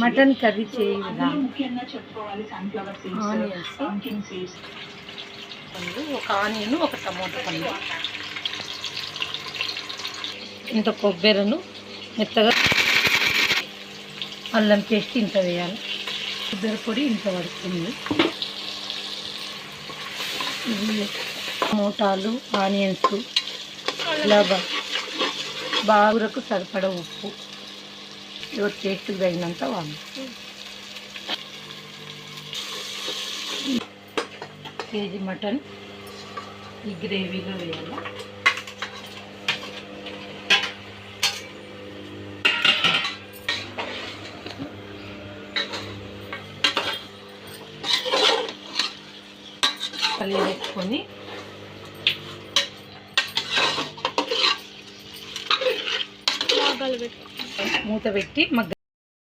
Mutton curry చేయ విధానం. Onions, ఒక ఆనియన్, ఒక టమోటా పండు, ఇంత కొబ్బరిను మెత్తగా, అల్లం పేస్ట్ ఇంత వేయాలి, కొబ్బరి పొడి ఇంత పడుతుంది, టమోటాలు, ఆనియన్స్, ఇలా బాగురకు సరిపడ ఉప్పు, టేస్ట్కి తగినంత వాళ్ళు, కేజీ మటన్ ఈ గ్రేవీలో వేయాలి. పల్లి వేసుకొని మూత పెట్టి